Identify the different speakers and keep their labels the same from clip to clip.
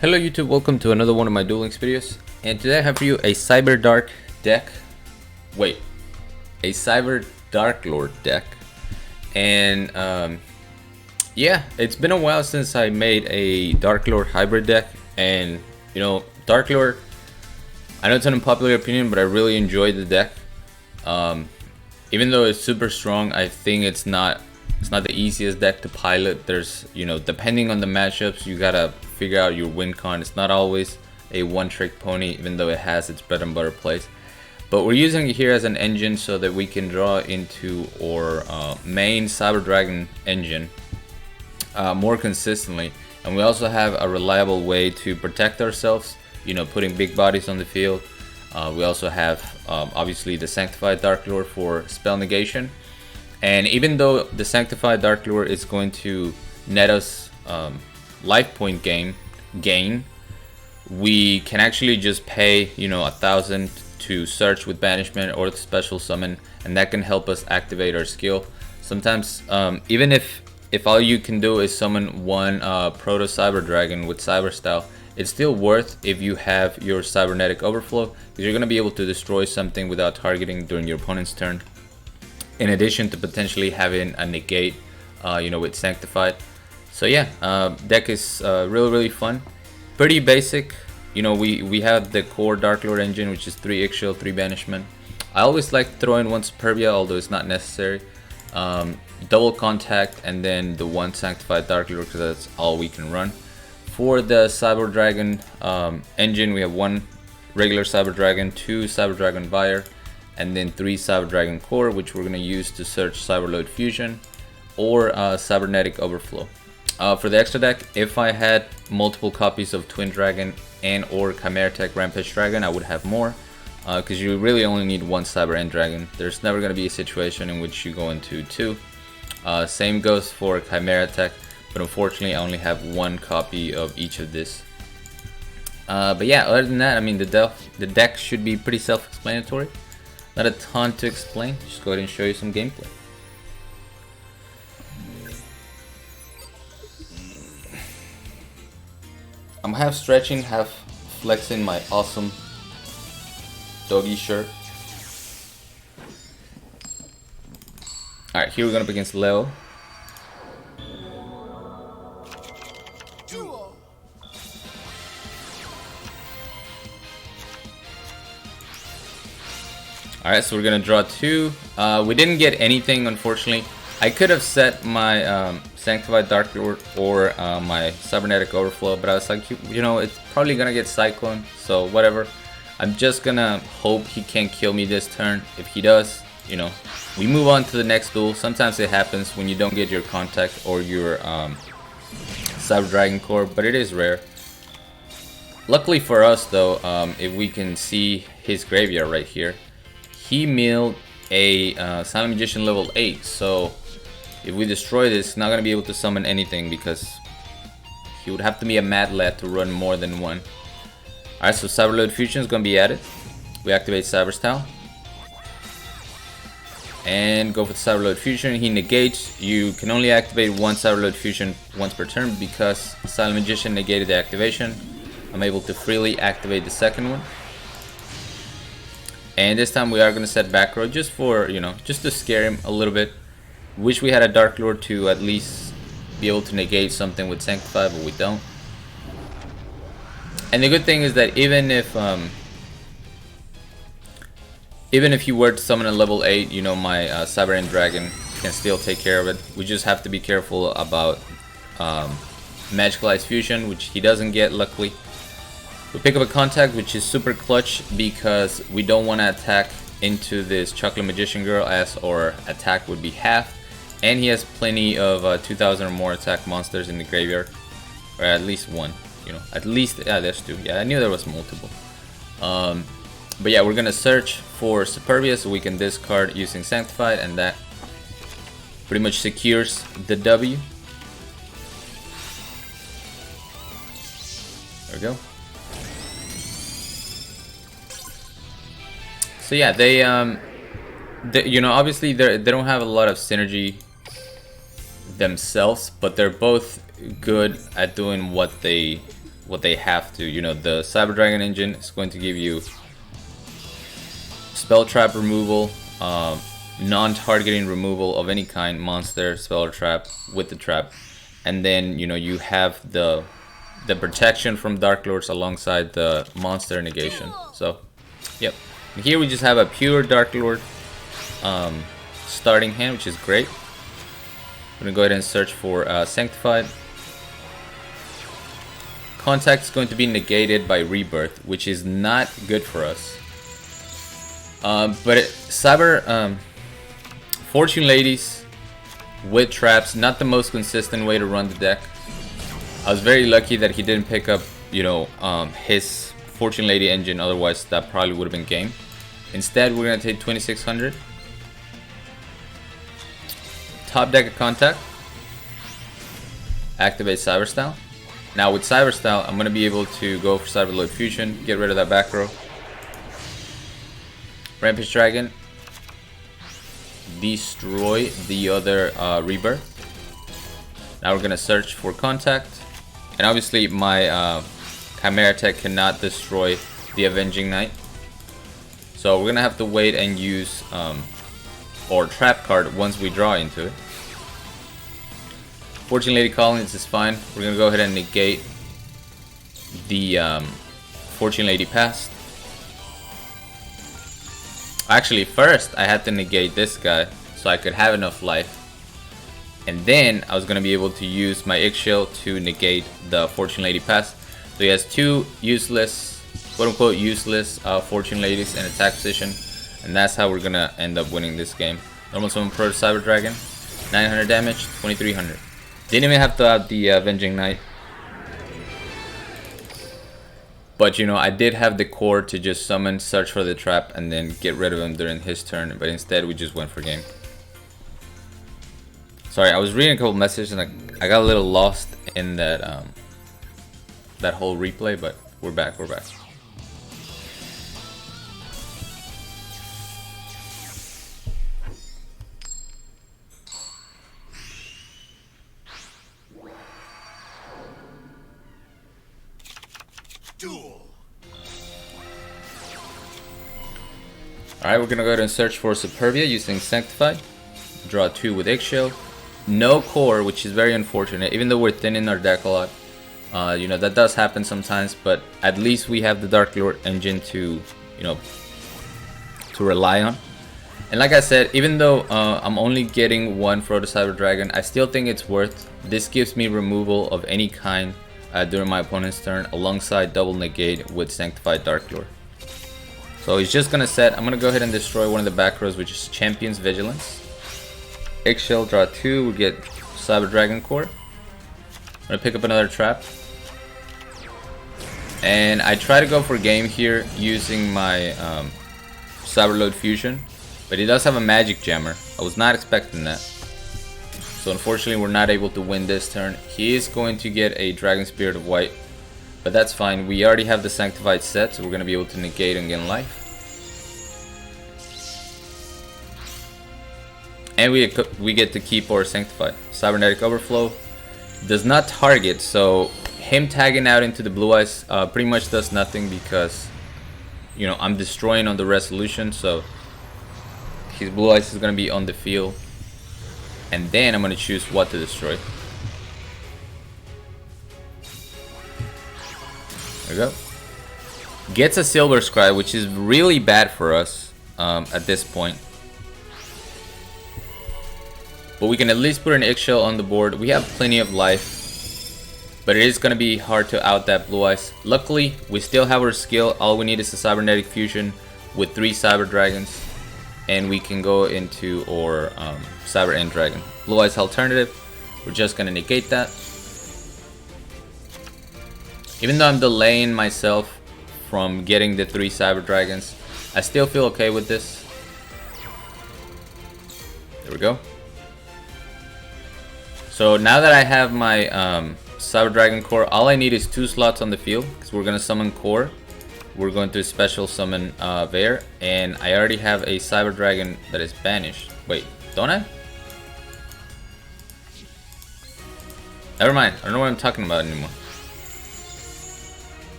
Speaker 1: Hello YouTube, welcome to another one of my Duel Links videos, and today I have for you a CyberDark deck. Wait, a CyberDark Lord deck. And yeah, it's been a while since I made a Dark Lord hybrid deck, and you know, Dark Lord, I know it's an unpopular opinion, but I really enjoyed the deck. Even though it's super strong, I think it's not the easiest deck to pilot. There's, you know, depending on the matchups, you gotta figure out your win con. It's not always a one-trick pony, even though it has its bread and butter plays. But we're using it here as an engine so that we can draw into our main CyberDragon engine more consistently. And we also have a reliable way to protect ourselves, you know, putting big bodies on the field. We also have obviously the Sanctified Dark Lord for spell negation. And even though the Sanctified Dark Lord is going to net us life point gain, we can actually just pay, you know, 1,000 to search with banishment or the special summon, and that can help us activate our skill. Sometimes even if all you can do is summon one proto cyber dragon with cyber style, it's still worth if you have your cybernetic overflow, because you're going to be able to destroy something without targeting during your opponent's turn, in addition to potentially having a negate, you know, with Sanctified. So yeah, deck is really fun, pretty basic. You know, we have the core Dark Lord engine, which is 3 Ixchel, 3 banishment. I always like throwing 1 Superbia, although it's not necessary. Double contact, and then the 1 Sanctified Dark Lord, because that's all we can run. For the Cyber Dragon engine, we have 1 regular Cyber Dragon, 2 Cyber Dragon Buyer, and then 3 Cyber Dragon Core, which we're going to use to search Cyberload Fusion or Cybernetic Overflow. For the extra deck, if I had multiple copies of Twin Dragon and or Chimera Tech Rampage Dragon, I would have more, because you really only need 1 Cyber End Dragon. There's never going to be a situation in which you go into 2. Same goes for Chimera Tech, but unfortunately I only have 1 copy of each of this. But yeah, other than that, I mean, the deck should be pretty self-explanatory. Not a ton to explain, just go ahead and show you some gameplay. I'm half stretching, half flexing my awesome doggy shirt. Alright, here we're going up against Leo.
Speaker 2: Duel.
Speaker 1: Alright, so we're going to draw 2. We didn't get anything, unfortunately. I could have set my Sanctified Dark Lord or my Cybernetic Overflow, but I was like, you know, it's probably gonna get Cyclone, so whatever. I'm just gonna hope he can't kill me this turn. If he does, you know, we move on to the next duel. Sometimes it happens when you don't get your contact or your Cyber Dragon Core, but it is rare. Luckily for us though, if we can see his graveyard right here, he milled a Silent Magician level 8, so if we destroy this, he's not going to be able to summon anything, because he would have to be a Mad Lad to run more than 1. Alright, so Cyberload Fusion is going to be added. We activate Cyber Style and go for the Cyberload Fusion. He negates. You can only activate 1 Cyberload Fusion once per turn, because Silent Magician negated the activation. I'm able to freely activate the second one. And this time we are going to set back row, just for, you know, just to scare him a little bit. Wish we had a Dark Lord to at least be able to negate something with Sanctify, but we don't. And the good thing is that even if you were to summon a level 8, you know, my Cyber End Dragon can still take care of it. We just have to be careful about Magicalized Fusion, which he doesn't get, luckily. We pick up a contact, which is super clutch, because we don't want to attack into this Chocolate Magician Girl, as our attack would be half. And he has plenty of 2,000 or more attack monsters in the graveyard, or at least 1, you know, at least, yeah, there's 2. Yeah, I knew there was multiple. But yeah, we're gonna search for Superbia so we can discard using Sanctified, and that pretty much secures the W. There we go. So yeah, they you know, obviously they don't have a lot of synergy themselves, but they're both good at doing what they what they have to. You know, the Cyber Dragon engine is going to give you spell trap removal, non-targeting removal of any kind, monster, spell or trap with the trap, and then you know you have the protection from Dark Lords alongside the monster negation. So, yep. And here we just have a pure Dark Lord starting hand, which is great. I'm gonna go ahead and search for Sanctified. Contact is going to be negated by Rebirth, which is not good for us. But Fortune Ladies with traps, not the most consistent way to run the deck. I was very lucky that he didn't pick up, you know, his Fortune Lady engine, otherwise that probably would have been game. Instead, we're gonna take 2600. Top deck of Contact. Activate Cyber Style. Now with Cyber Style, I'm gonna be able to go for Cyberload Fusion, get rid of that back row. Rampage Dragon. Destroy the other Rebirth. Now we're gonna search for Contact. And obviously my Chimera Tech cannot destroy the Avenging Knight. So we're gonna have to wait and use our trap card once we draw into it. Fortune Lady Collins is fine. We're gonna go ahead and negate the Fortune Lady Past. Actually, first I had to negate this guy so I could have enough life. And then I was going to be able to use my Eggshell to negate the Fortune Lady Pass. So he has two useless, quote-unquote useless Fortune Ladies in attack position. And that's how we're going to end up winning this game. Normal Summon Pro Cyber Dragon. 900 damage, 2300. Didn't even have to have the Avenging Knight. But you know, I did have the core to just summon, search for the trap, and then get rid of him during his turn. But instead, we just went for game. Sorry, I was reading a couple messages and I got a little lost in that that whole replay, but we're back, we're back.
Speaker 2: Duel.
Speaker 1: Alright, we're gonna go ahead and search for Superbia using Sanctified. Draw 2 with Eggshell. No core, which is very unfortunate, even though we're thinning our deck a lot. You know, that does happen sometimes, but at least we have the Dark Lord engine to, you know, to rely on. And like I said, even though I'm only getting one Frodo Cyber Dragon, I still think it's worth. This gives me removal of any kind during my opponent's turn, alongside double negate with Sanctified Dark Lord. So he's just gonna set. I'm gonna go ahead and destroy one of the back rows, which is Champion's Vigilance. Eggshell, draw 2, we get Cyber Dragon Core. I'm gonna pick up another trap. And I try to go for game here using my Cyberload Fusion. But he does have a Magic Jammer. I was not expecting that. So unfortunately we're not able to win this turn. He is going to get a Dragon Spirit of White. But that's fine. We already have the Sanctified set, so we're gonna be able to negate and gain life. And we get to keep our Sanctified. Cybernetic Overflow does not target, so him tagging out into the Blue Eyes pretty much does nothing because, you know, I'm destroying on the resolution, so his Blue Eyes is going to be on the field. And then I'm going to choose what to destroy. There we go. Gets a Silver Scribe, which is really bad for us at this point. But we can at least put an Eggshell on the board. We have plenty of life. But it is going to be hard to out that Blue Eyes. Luckily, we still have our skill. All we need is a Cybernetic Fusion with 3 Cyber Dragons. And we can go into our Cyber End Dragon. Blue Eyes alternative. We're just going to negate that. Even though I'm delaying myself from getting the 3 Cyber Dragons, I still feel okay with this. There we go. So now that I have my Cyber Dragon Core, all I need is 2 slots on the field because we're going to summon Core. We're going to special summon Vare, and I already have a Cyber Dragon that is banished. Wait, don't I? Never mind, I don't know what I'm talking about anymore.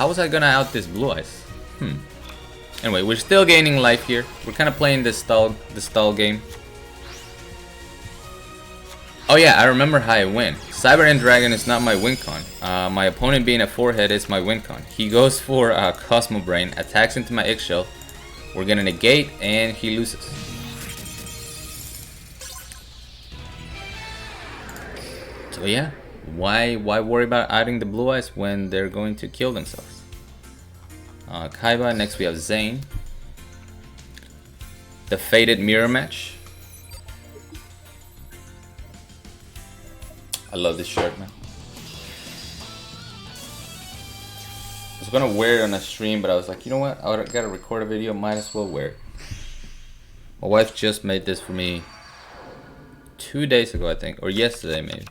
Speaker 1: how was I gonna out this Blue Eyes? Anyway, we're still gaining life here. We're kind of playing the stall game. Oh yeah, I remember how I win. Cyber and Dragon is not my win con. My opponent being a 4-head is my win con. He goes for Cosmo Brain, attacks into my eggshell. We're gonna negate and he loses. So yeah, why worry about adding the Blue Eyes when they're going to kill themselves? Kaiba, next we have Zane. The Fated Mirror Match. I love this shirt, man. I was gonna wear it on a stream, but I was like, you know what? I gotta record a video, might as well wear it. My wife just made this for me 2 days ago, I think, or yesterday maybe.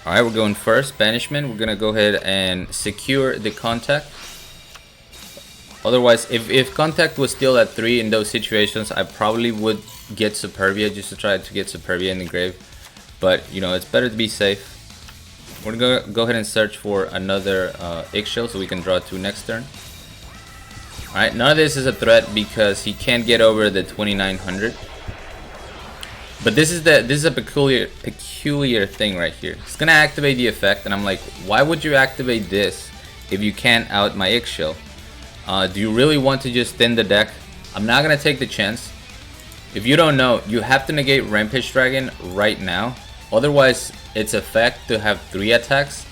Speaker 1: Alright, we're going first, Banishment. We're gonna go ahead and secure the contact. Otherwise, if contact was still at 3 in those situations, I probably would get Superbia just to try to get Superbia in the grave. But, you know, it's better to be safe. We're gonna go ahead and search for another eggshell so we can draw 2 next turn. Alright, none of this is a threat because he can't get over the 2900. But this is a peculiar thing right here. It's gonna activate the effect, and I'm like, why would you activate this if you can't out my eggshell? Do you really want to just thin the deck? I'm not gonna take the chance. If you don't know, you have to negate Rampage Dragon right now. Otherwise, its effect to have 3 attacks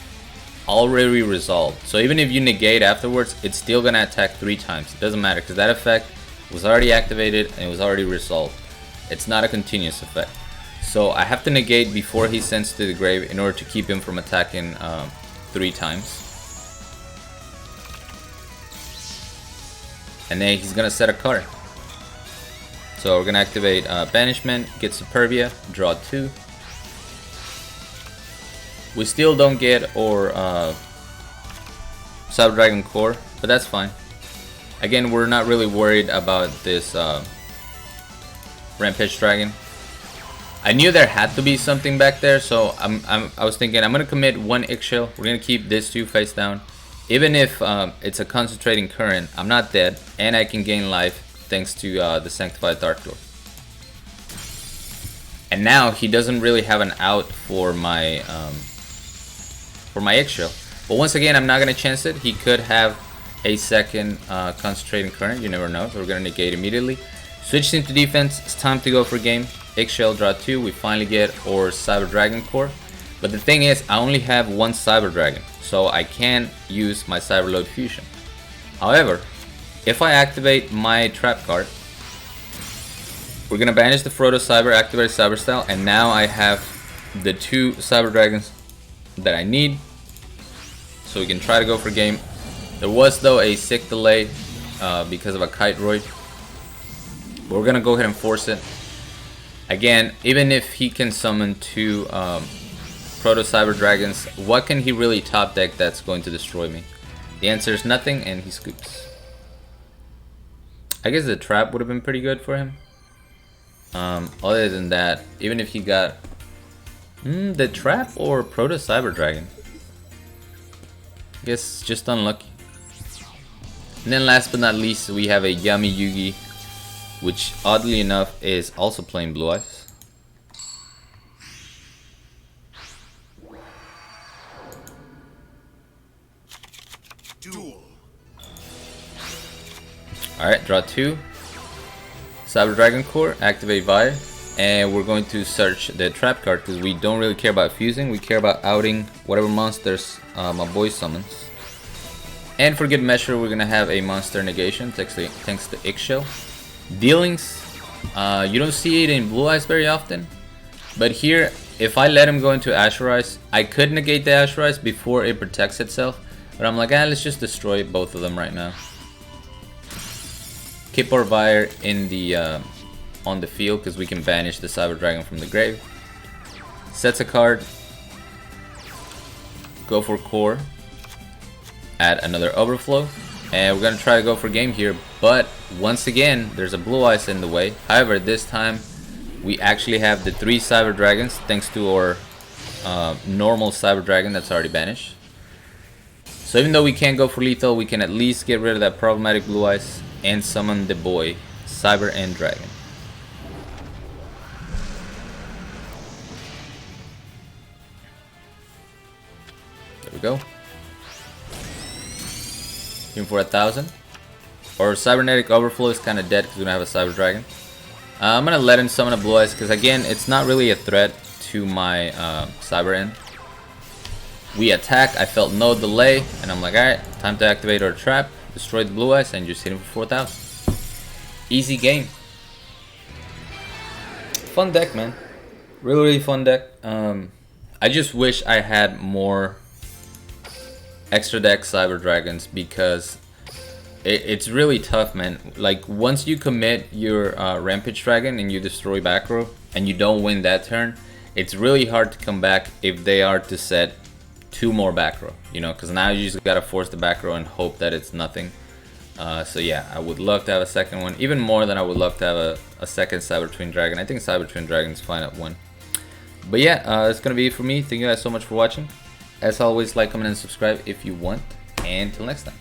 Speaker 1: already resolved. So even if you negate afterwards, it's still gonna attack 3 times. It doesn't matter because that effect was already activated and it was already resolved. It's not a continuous effect. So I have to negate before he sends to the grave in order to keep him from attacking 3 times. And then he's gonna set a card. So we're gonna activate Banishment, get Superbia, draw 2. We still don't get our Cyber Dragon Core, but that's fine. Again, we're not really worried about this Rampage Dragon. I knew there had to be something back there, so I was thinking I'm gonna commit 1 eggshell. We're gonna keep this 2 face down. Even if it's a concentrating current, I'm not dead, and I can gain life thanks to the Sanctified Dark Door. And now he doesn't really have an out for my eggshell. But once again, I'm not gonna chance it. He could have a second concentrating current. You never know. So we're gonna negate immediately. Switch into defense. It's time to go for game. Eggshell, draw 2. We finally get our Cyber Dragon Core. But the thing is, I only have 1 Cyber Dragon, so I can't use my Cyberload Fusion. However, if I activate my trap card, we're gonna banish the Frodo Cyber, activate Cyber Style, and now I have the 2 Cyber Dragons that I need, so we can try to go for game. There was though a sick delay because of a Kite Roid, but we're gonna go ahead and force it. Again, even if he can summon 2 Proto Cyber Dragons, what can he really top deck that's going to destroy me? The answer is nothing, and he scoops. I guess the trap would have been pretty good for him. Other than that, even if he got the trap or Proto Cyber Dragon, I guess just unlucky. And then last but not least, we have a Yami Yugi, which oddly enough is also playing Blue Eyes.
Speaker 2: Duel.
Speaker 1: Alright, draw 2. Cyber Dragon Core, activate Fire, and we're going to search the trap card because we don't really care about fusing. We care about outing whatever monsters my boy summons. And for good measure, we're gonna have a monster negation thanks to Eggshell. Dealings, you don't see it in Blue Eyes very often, but here, if I let him go into Asherize, I could negate the Asherize before it protects itself, but I'm like, let's just destroy both of them right now. Keep our Fire in the on the field because we can banish the Cyber Dragon from the grave. Sets a card. Go for core. Add another overflow. And we're gonna try to go for game here, but once again there's a Blue Eyes in the way. However, this time we actually have the 3 Cyber Dragons thanks to our normal Cyber Dragon that's already banished. So even though we can't go for lethal, we can at least get rid of that problematic blue eyes and summon the boy, Cyber and Dragon. There we go. Even for 1,000. Our Cybernetic Overflow is kind of dead because we don't have a Cyber Dragon. I'm going to let him summon a blue eyes because again, it's not really a threat to my Cyber End. We attack, I felt no delay, and I'm like, alright, time to activate our trap, destroy the blue eyes, and just hit him for 4,000. Easy game. Fun deck, man. Really fun deck. I just wish I had more extra deck Cyber Dragons because it's really tough, man. Like, once you commit your Rampage Dragon and you destroy back row, and you don't win that turn, it's really hard to come back if they are to set 2 more back row, you know, because now you just gotta force the back row and hope that it's nothing. So yeah, I would love to have a second one, even more than I would love to have a second Cyber Twin Dragon. I think Cyber Twin Dragon is fine at 1. But yeah, that's gonna be it for me. Thank you guys so much for watching. As always, like, comment, and subscribe if you want. And until next time.